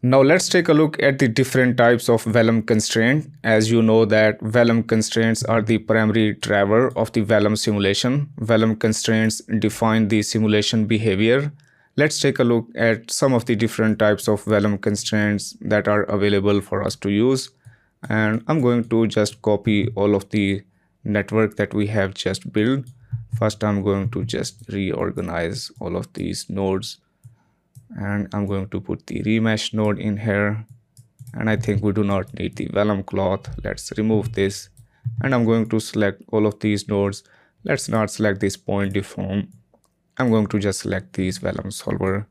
Now let's take a look at the different types of Vellum constraint. As you know that Vellum constraints are the primary driver of the Vellum simulation. Vellum constraints define the simulation behavior. Let's take a look at some of the different types of Vellum constraints that are available for us to use. And I'm going to just copy all of the network that we have just built. First, I'm going to just reorganize all of these nodes, and I'm going to put the remesh node in here. And I think we do not need the vellum cloth. Let's remove this, and I'm going to select all of these nodes. Let's not select this point deform. I'm going to just select these vellum solver.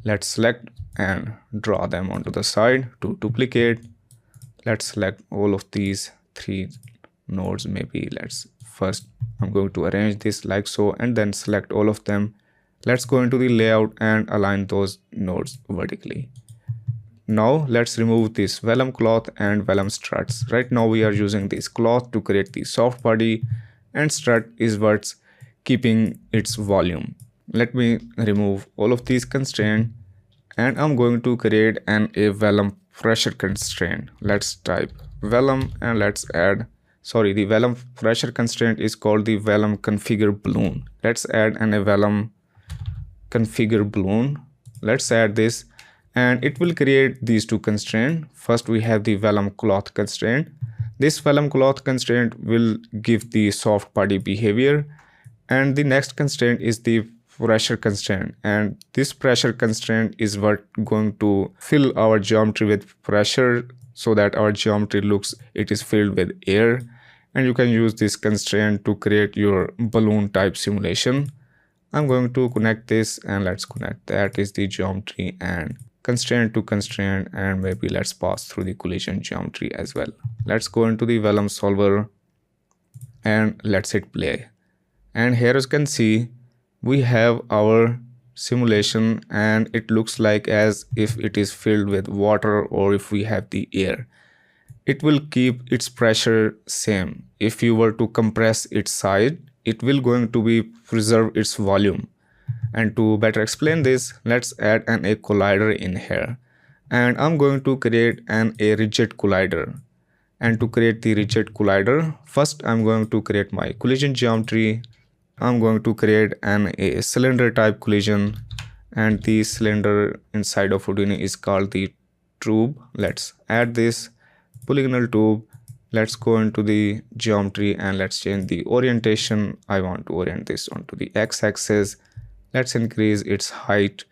Let's select and draw them onto the side to duplicate. Let's select all of these three nodes. Maybe let's first, I'm going to arrange this like so, and then select all of them. Let's go into the layout and align those nodes vertically. Now let's remove this vellum cloth and vellum struts. Right now we are using this cloth to create the soft body, and strut is what's keeping its volume. Let me remove all of these constraints, and I'm going to create a vellum pressure constraint. Let's type vellum and let's add, the vellum pressure constraint is called the vellum configure balloon. Let's add a vellum configure balloon. Let's add this, and it will create these two constraints. First we have the vellum cloth constraint. This vellum cloth constraint will give the soft body behavior, and the next constraint is the pressure constraint, and this pressure constraint is what going to fill our geometry with pressure so that our geometry looks it is filled with air. And you can use this constraint to create your balloon type simulation. I'm going to connect this, and let's connect that is the geometry and constraint to constraint, and maybe let's pass through the collision geometry as well. Let's go into the vellum solver and let's hit play. And here as you can see, we have our simulation, and it looks like as if it is filled with water or if we have the air. It will keep its pressure same. If you were to compress its side, it will going to be preserve its volume. And to better explain this, let's add a collider in here, and I'm going to create a rigid collider. And to create the rigid collider, first I'm going to create my collision geometry. I'm going to create a cylinder type collision, and the cylinder inside of Houdini is called the tube. Let's add this polygonal tube. Let's go into the geometry and let's change the orientation. I want to orient this onto the x-axis. Let's increase its height,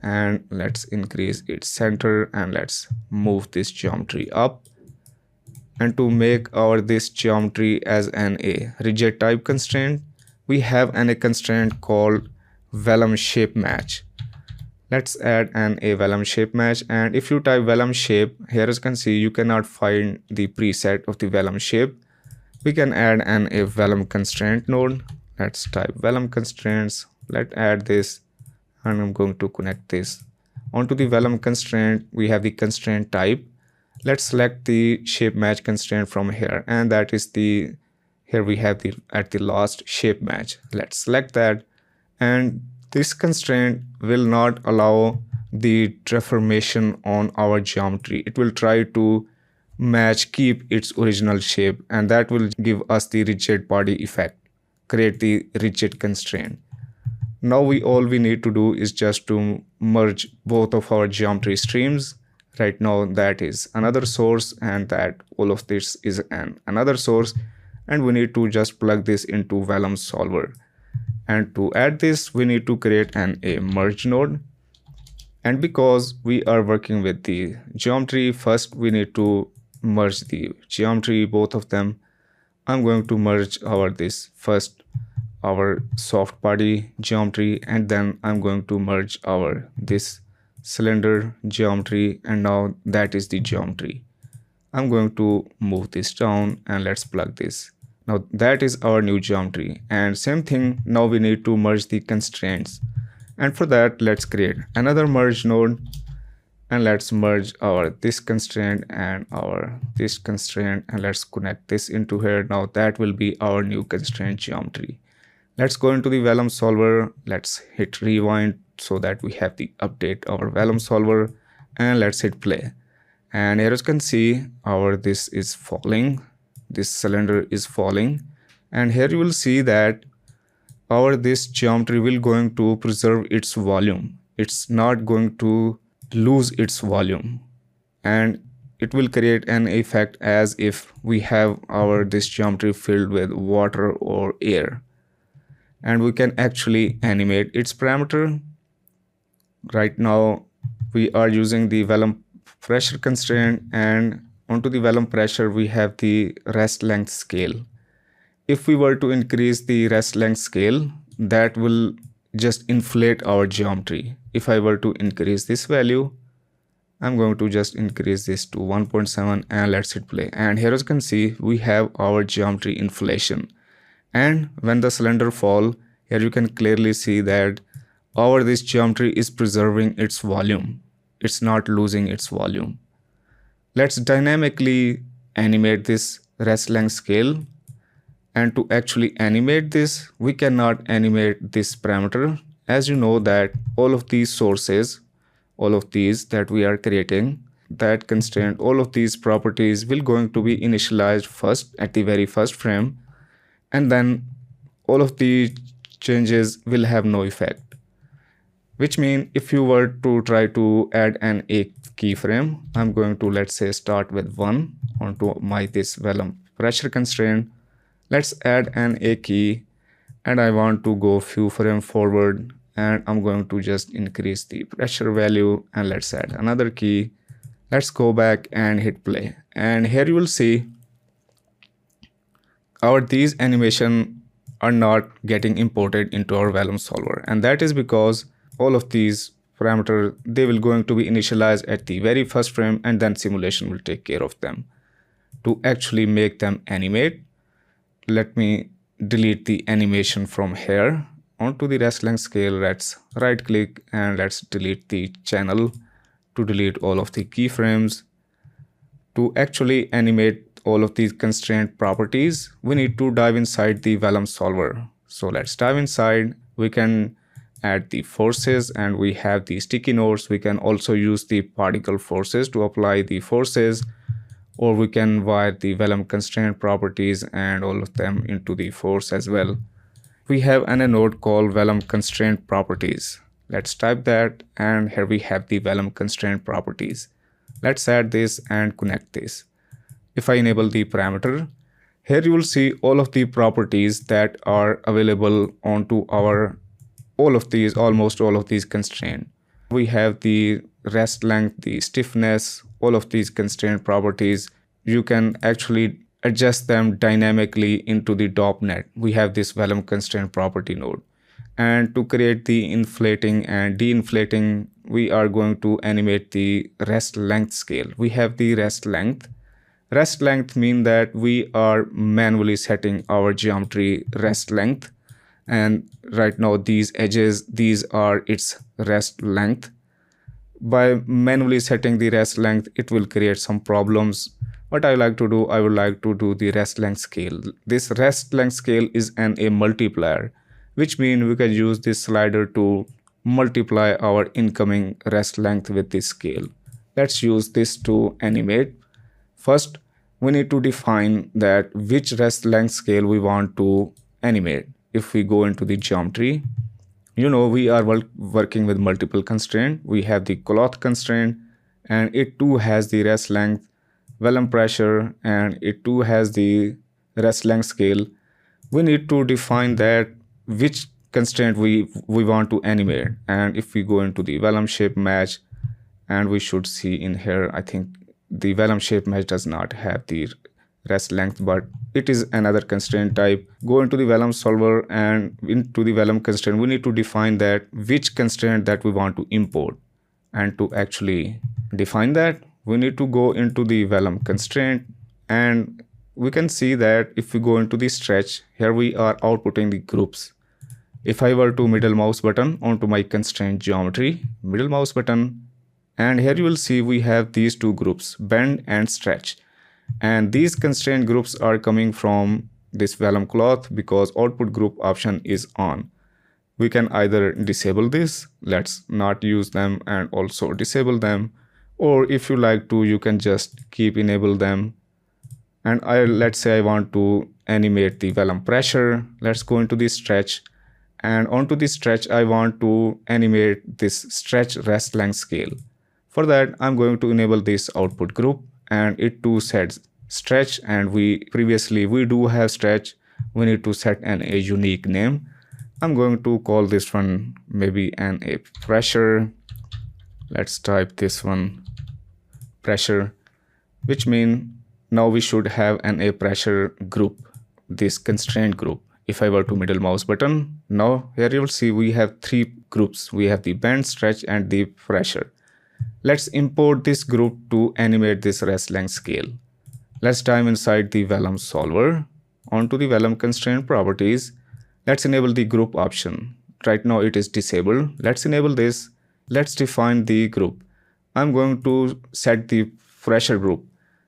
and let's increase its center, and let's move this geometry up. And to make this geometry as a rigid type constraint, we have a constraint called vellum shape match. Let's add a vellum shape match, and if you type vellum shape, here as you can see you cannot find the preset of the vellum shape. We can add a vellum constraint node. Let's type vellum constraints. Let's add this, and I'm going to connect this onto the vellum constraint. We have the constraint type. Let's select the shape match constraint from here, and that is the, here we have the at the last shape match. Let's select that, and this constraint will not allow the deformation on our geometry. It will try to keep its original shape, and that will give us the rigid body effect, create the rigid constraint. Now all we need to do is just to merge both of our geometry streams. Right now that is another source, and that all of this is another source, and we need to just plug this into vellum solver. And to add this, we need to create a merge node. And because we are working with the geometry, first we need to merge the geometry, both of them. I'm going to merge our soft body geometry, and then I'm going to merge this cylinder geometry, and now that is the geometry. I'm going to move this down, and let's plug this. Now that is our new geometry, and same thing, now we need to merge the constraints. And for that, let's create another merge node, and let's merge this constraint and this constraint, and let's connect this into here. Now that will be our new constraint geometry. Let's go into the vellum solver. Let's hit rewind so that we have the update our vellum solver. and let's hit play. And here you can see our this is falling, this cylinder is falling, and here you will see that our this geometry will going to preserve its volume. It's not going to lose its volume, and it will create an effect as if we have our this geometry filled with water or air, and we can actually animate its parameter. Right now we are using the vellum pressure constraint, and onto the vellum pressure we have the rest length scale. If we were to increase the rest length scale, that will just inflate our geometry. If I were to increase this value, I'm going to just increase this to 1.7 and let's hit play. And here as you can see, we have our geometry inflation. And when the cylinder fall, here you can clearly see that our this geometry is preserving its volume. It's not losing its volume. Let's dynamically animate this rest length scale. And to actually animate this, we cannot animate this parameter. As you know that all of these sources, all of these that we are creating, that constraint, all of these properties will going to be initialized first at the very first frame, and then all of the changes will have no effect. Which means if you were to try to add an a keyframe, I'm going to, let's say, start with 1 onto my this vellum pressure constraint. Let's add an a key, and I want to go few frames forward, and I'm going to just increase the pressure value, and let's add another key. Let's go back and hit play, and here you will see our these animation are not getting imported into our Vellum solver, and that is because all of these parameters, they will going to be initialized at the very first frame, and then simulation will take care of them. To actually make them animate, let me delete the animation from here. Onto the rest length scale, let's right click and let's delete the channel to delete all of the keyframes. To actually animate all of these constraint properties, we need to dive inside the Vellum solver. So let's dive inside. We can add the forces, and we have the sticky nodes. We can also use the particle forces to apply the forces, or we can wire the Vellum constraint properties and all of them into the force as well. We have a node called Vellum constraint properties. Let's type that, and here we have the Vellum constraint properties. Let's add this and connect this. If I enable the parameter, here you will see all of the properties that are available onto our almost all of these constraints. We have the rest length, the stiffness, all of these constraint properties. You can actually adjust them dynamically into the DOP.NET. We have this Vellum constraint property node. And to create the inflating and de-inflating, we are going to animate the rest length scale. We have the rest length. Rest length means that we are manually setting our geometry rest length. And right now these edges, these are its rest length. By manually setting the rest length, it will create some problems. What I like to do, I would like to do the rest length scale. This rest length scale is a multiplier, which means we can use this slider to multiply our incoming rest length with this scale. Let's use this to animate. First, we need to define that which rest length scale we want to animate. If we go into the geometry, you know we are working with multiple constraints. We have the cloth constraint, and it too has the rest length, vellum pressure, and it too has the rest length scale. We need to define that which constraint we want to animate. And if we go into the vellum shape match, and we should see in here, I think the vellum shape match does not have the rest length, but it is another constraint type. Go into the Vellum solver, and into the Vellum constraint, we need to define that which constraint that we want to import. And to actually define that, we need to go into the Vellum constraint, and we can see that if we go into the stretch, here we are outputting the groups. If I were to middle mouse button onto my constraint geometry, middle mouse button, and here you will see we have these two groups, bend and stretch. And these constraint groups are coming from this Vellum cloth because output group option is on. We can either disable this, let's not use them, and also disable them. or if you like to, you can just keep enable them. And let's say I want to animate the vellum pressure. Let's go into the stretch, and onto the stretch I want to animate this stretch rest length scale. For that, I'm going to enable this output group, and it too sets stretch, and we do have stretch. We need to set a unique name. I'm going to call this one maybe a pressure. Let's type this one pressure, which means now we should have a pressure group, this constraint group. If I were to middle mouse button, now here you will see we have three groups. We have the bend, stretch, and the pressure. Let's import this group to animate this rest length scale. Let's dive inside the Vellum solver. Onto the Vellum constraint properties, let's enable the group option. Right now it is disabled. Let's enable this. Let's define the group. I'm going to set the pressure group,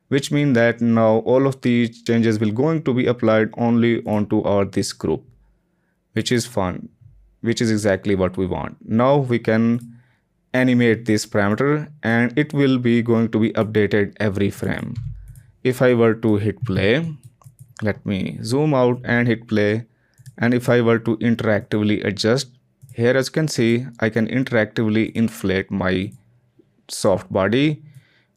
which means that now all of the changes will going to be applied only onto this group, which is fun, which is exactly what we want. Now we can animate this parameter, and it will be going to be updated every frame. If I were to hit play, let me zoom out and hit play, and if I were to interactively adjust, here as you can see, I can interactively inflate my soft body,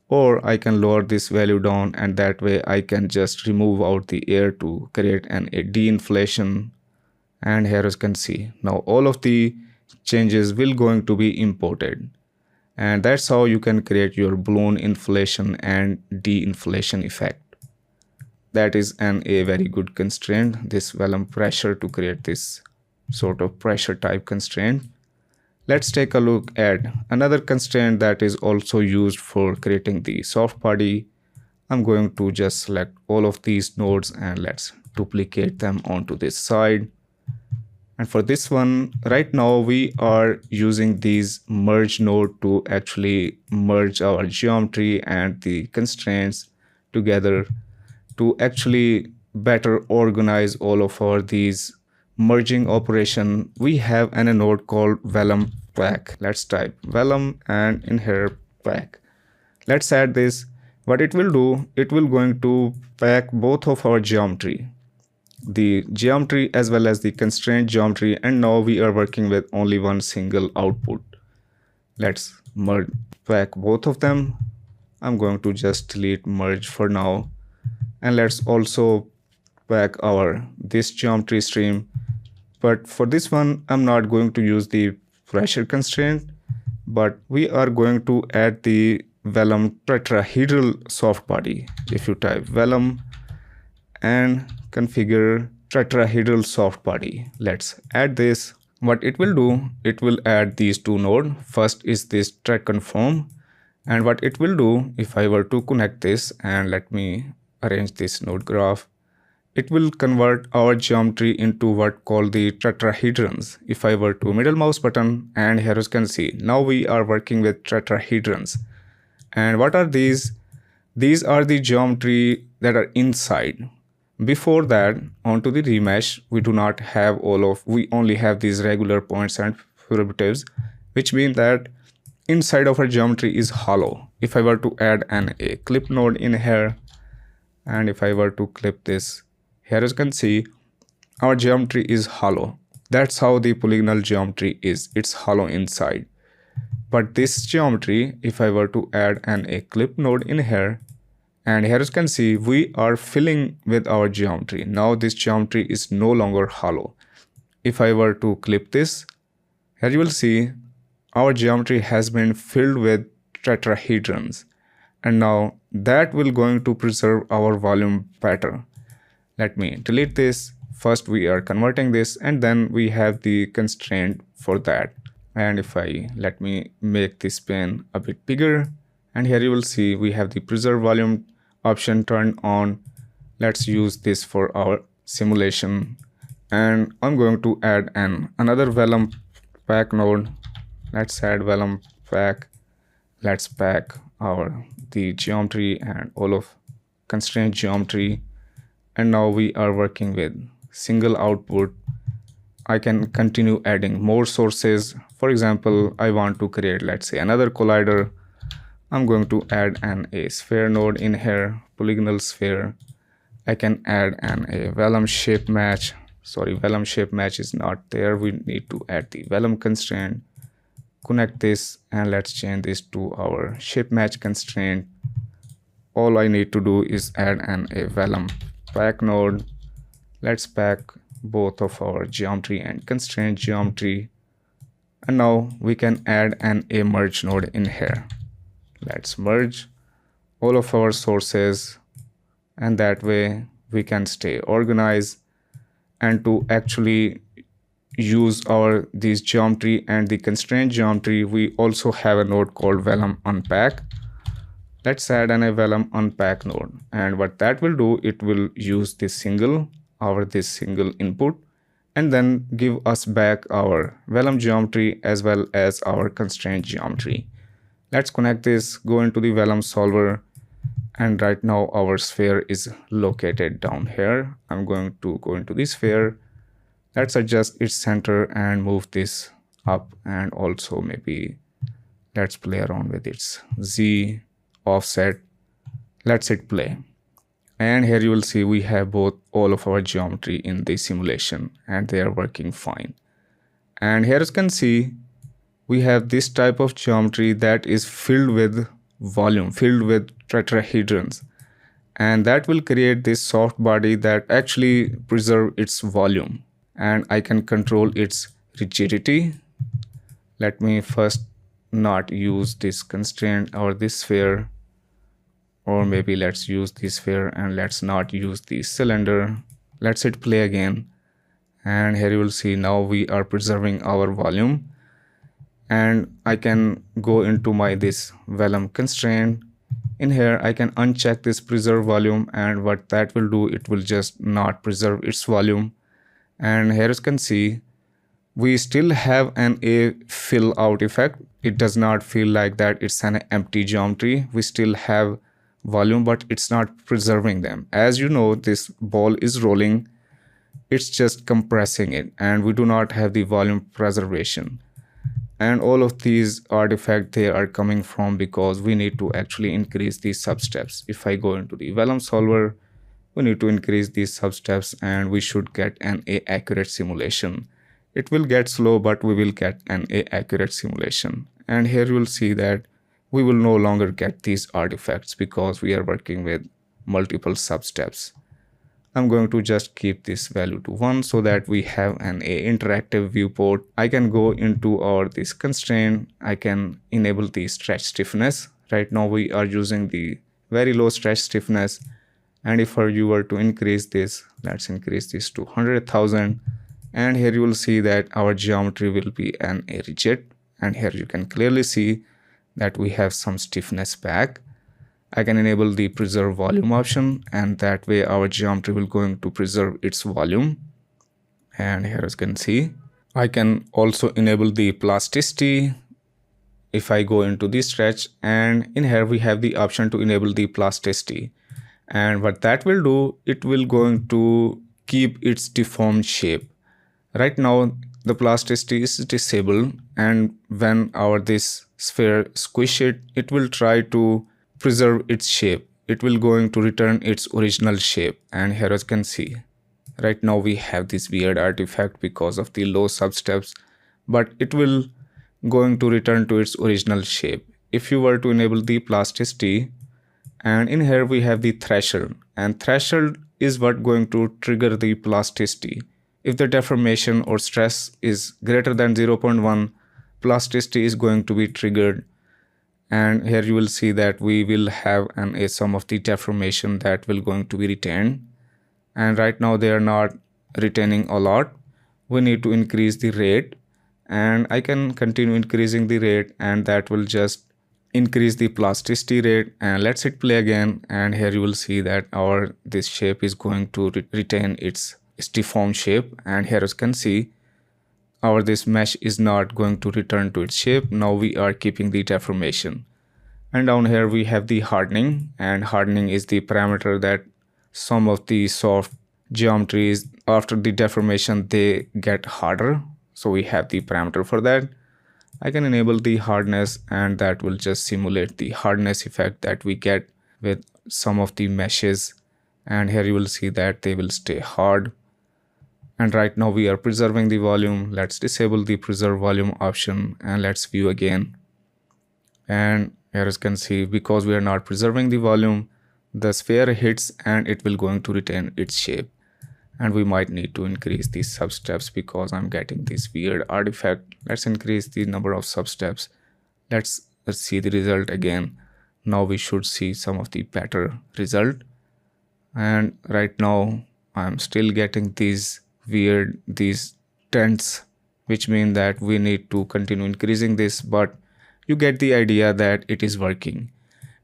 or I can lower this value down, and that way I can just remove out the air to create a de-inflation. And here as you can see, now all of the changes will going to be imported, and that's how you can create your balloon inflation and de-inflation effect. That is a very good constraint, this vellum pressure, to create this sort of pressure type constraint. Let's take a look at another constraint that is also used for creating the soft body. I'm going to just select all of these nodes and let's duplicate them onto this side. And for this one, right now we are using these merge node to actually merge our geometry and the constraints together to actually better organize all of these merging operation. We have a node called Vellum pack. Let's type Vellum and in here pack. Let's add this. What it will do, it will going to pack both of our geometry, the geometry as well as the constraint geometry, and now we are working with only one single output. Let's merge pack both of them. I'm going to just delete merge for now, and let's also pack this geometry stream. But for this one, I'm not going to use the pressure constraint, but we are going to add the Vellum tetrahedral soft body. If you type Vellum and configure tetrahedral soft body, let's add this. What it will do, it will add these two nodes. First is this track conform, and what it will do, if I were to connect this, and let me arrange this node graph, it will convert our geometry into what called the tetrahedrons. If I were to middle mouse button, and here you can see, now we are working with tetrahedrons. And what are these? These are the geometry that are inside. Before that, onto the remesh, we only have these regular points and primitives, which means that inside of our geometry is hollow. If I were to add a clip node in here, and if I were to clip this, here you can see our geometry is hollow. That's how the polygonal geometry is. It's hollow inside. But this geometry, if I were to add a clip node in here, and here you can see we are filling with our geometry. Now this geometry is no longer hollow. If I were to clip this, here you will see our geometry has been filled with tetrahedrons. And now that will going to preserve our volume pattern. Let me delete this. First we are converting this, and then we have the constraint for that. And if let me make this pane a bit bigger, and here you will see we have the preserve volume option turned on. Let's use this for our simulation, and I'm going to add another Vellum pack node. Let's add Vellum pack. Let's pack the geometry and all of constraint geometry, and now we are working with single output. I can continue adding more sources. For example, I want to create, let's say, another collider. I'm going to add a sphere node in here, polygonal sphere. I can add a vellum shape match. Sorry, vellum shape match is not there. We need to add the vellum constraint. Connect this and let's change this to our shape match constraint. All I need to do is add a vellum pack node. Let's pack both of our geometry and constraint geometry. And now we can add a merge node in here. Let's merge all of our sources, and that way we can stay organized. And to actually use these geometry and the constraint geometry, we also have a node called vellum unpack. Let's add a vellum unpack node, and what that will do, it will use this single input and then give us back our vellum geometry as well as our constraint geometry. Let's connect this, go into the vellum solver, and right now our sphere is located down here. I'm going to go into the sphere. Let's adjust its center and move this up, and also maybe let's play around with its Z offset. Let's hit play. And here you will see we have all of our geometry in the simulation and they are working fine. And here you can see we have this type of geometry that is filled with volume, filled with tetrahedrons, and that will create this soft body that actually preserve its volume, and I can control its rigidity. Let me first not use this constraint or this sphere, or maybe let's use this sphere and let's not use the cylinder. Let's hit play again, and here you will see now we are preserving our volume. And I can go into this vellum constraint. In here I can uncheck this preserve volume, and what that will do, it will just not preserve its volume. And here you can see we still have a fill out effect. It does not feel like that it's an empty geometry. We still have volume, but it's not preserving them. As you know, this ball is rolling, it's just compressing it, and we do not have the volume preservation. And all of these artifacts, they are coming from because we need to actually increase these substeps. If I go into the vellum solver, we need to increase these substeps and we should get a accurate simulation. It will get slow, but we will get a accurate simulation. And here you will see that we will no longer get these artifacts because we are working with multiple substeps. I'm going to just keep this value to 1 so that we have a interactive viewport. I can go into this constraint. I can enable the stretch stiffness. Right now we are using the very low stretch stiffness, and if you were to increase this, let's increase this to 100,000, and here you will see that our geometry will be a rigid, and here you can clearly see that we have some stiffness back. I can enable the preserve volume option, and that way our geometry will going to preserve its volume. And here as you can see, I can also enable the plasticity. If I go into the stretch, and in here we have the option to enable the plasticity, and what that will do, it will going to keep its deformed shape. Right now the plasticity is disabled, and when this sphere squish it, it will try to preserve its shape. It will going to return its original shape, and here as you can see, right now we have this weird artifact because of the low substeps, but it will going to return to its original shape. If you were to enable the plasticity, and in here we have the threshold, and threshold is what going to trigger the plasticity. If the deformation or stress is greater than 0.1, plasticity is going to be triggered. And here you will see that we will have a sum of the deformation that will going to be retained, and right now they are not retaining a lot. We need to increase the rate, and I can continue increasing the rate, and that will just increase the plasticity rate. And let's hit play again, and here you will see that this shape is going to retain its deformed shape, and here as you can see this mesh is not going to return to its shape. Now we are keeping the deformation. And down here we have the hardening, and hardening is the parameter that some of the soft geometries after the deformation they get harder, so we have the parameter for that. I can enable the hardness, and that will just simulate the hardness effect that we get with some of the meshes. And here you will see that they will stay hard. And right now we are preserving the volume. Let's disable the preserve volume option and let's view again. And here you can see, because we are not preserving the volume, the sphere hits and it will going to retain its shape. And we might need to increase these substeps because I'm getting this weird artifact. Let's increase the number of substeps. Let's see the result again. Now we should see some of the better result. And right now I'm still getting these dents, which mean that we need to continue increasing this, but you get the idea that it is working.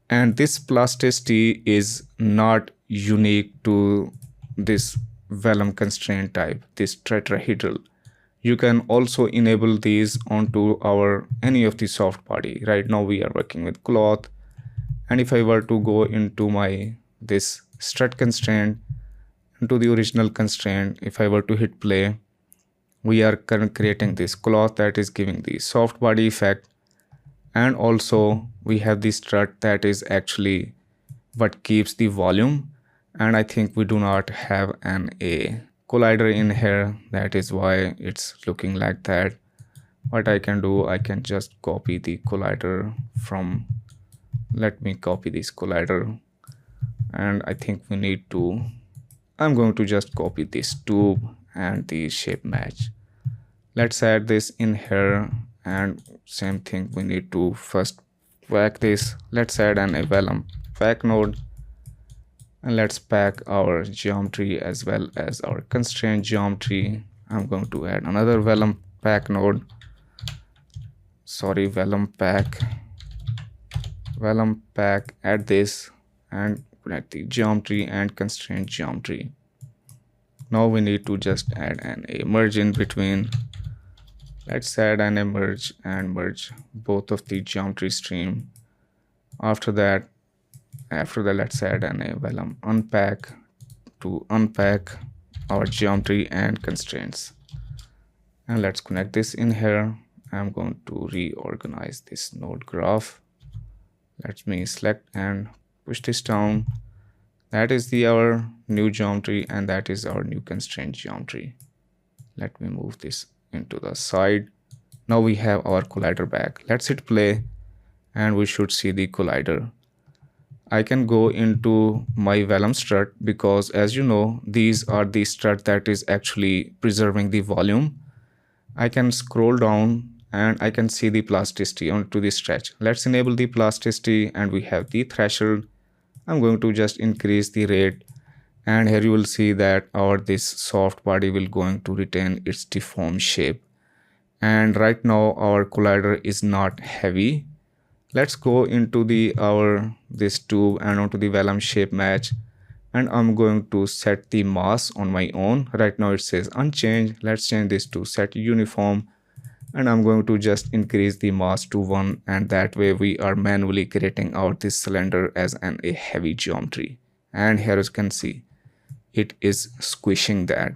And this plasticity is not unique to this vellum constraint type, this tetrahedral. You can also enable these onto any of the soft body. Right now we are working with cloth, and if I were to go into this strut constraint, into the original constraint, if I were to hit play, we are creating this cloth that is giving the soft body effect. And also we have the strut that is actually what keeps the volume. And I think we do not have a collider in here. That is why it's looking like that. What I can do, I can just copy the collider from, let me copy this collider. And I think we need to, I'm going to just copy this tube and the shape match. Let's add this in here, and same thing, we need to first pack this. Let's add a vellum pack node, and let's pack our geometry as well as our constraint geometry. I'm going to add another vellum pack node, vellum pack, add this and connect the geometry and constraint geometry. Now we need to just add a merge in between. Let's add a merge and merge both of the geometry stream. After that let's add a vellum unpack to unpack our geometry and constraints. And let's connect this in here. I'm going to reorganize this node graph. Let me select and push this down. That is our new geometry, and that is our new constraint geometry. Let me move this into the side. Now we have our collider back. Let's hit play and we should see the collider. I can go into my vellum strut because, as you know, these are the strut that is actually preserving the volume. I can scroll down and I can see the plasticity onto the stretch. Let's enable the plasticity, and we have the threshold. I'm going to just increase the rate, and here you will see that this soft body will going to retain its deformed shape. And right now our collider is not heavy. Let's go into this tube and onto the vellum shape match, and I'm going to set the mass on my own. Right now it says unchanged. Let's change this to set uniform, and I'm going to just increase the mass to 1, and that way we are manually creating out this cylinder as a heavy geometry. And here you can see it is squishing that,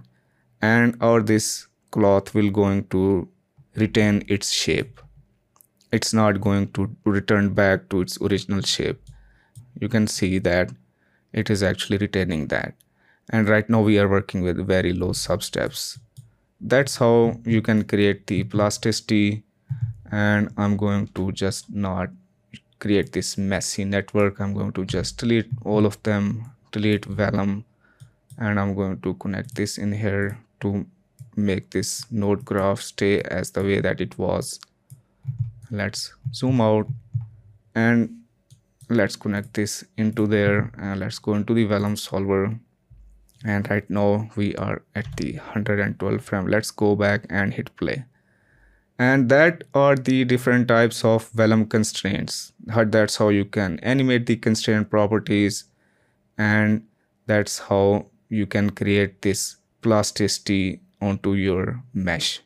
and this cloth will going to retain its shape. It's not going to return back to its original shape. You can see that it is actually retaining that. And right now we are working with very low substeps. That's how you can create the plasticity. And I'm going to just not create this messy network. I'm going to just delete all of them, delete vellum, and I'm going to connect this in here to make this node graph stay as the way that it was. Let's zoom out and let's connect this into there, and let's go into the vellum solver. And right now we are at the 112 frame. Let's go back and hit play. And that are the different types of vellum constraints. That's how you can animate the constraint properties, and that's how you can create this plasticity onto your mesh.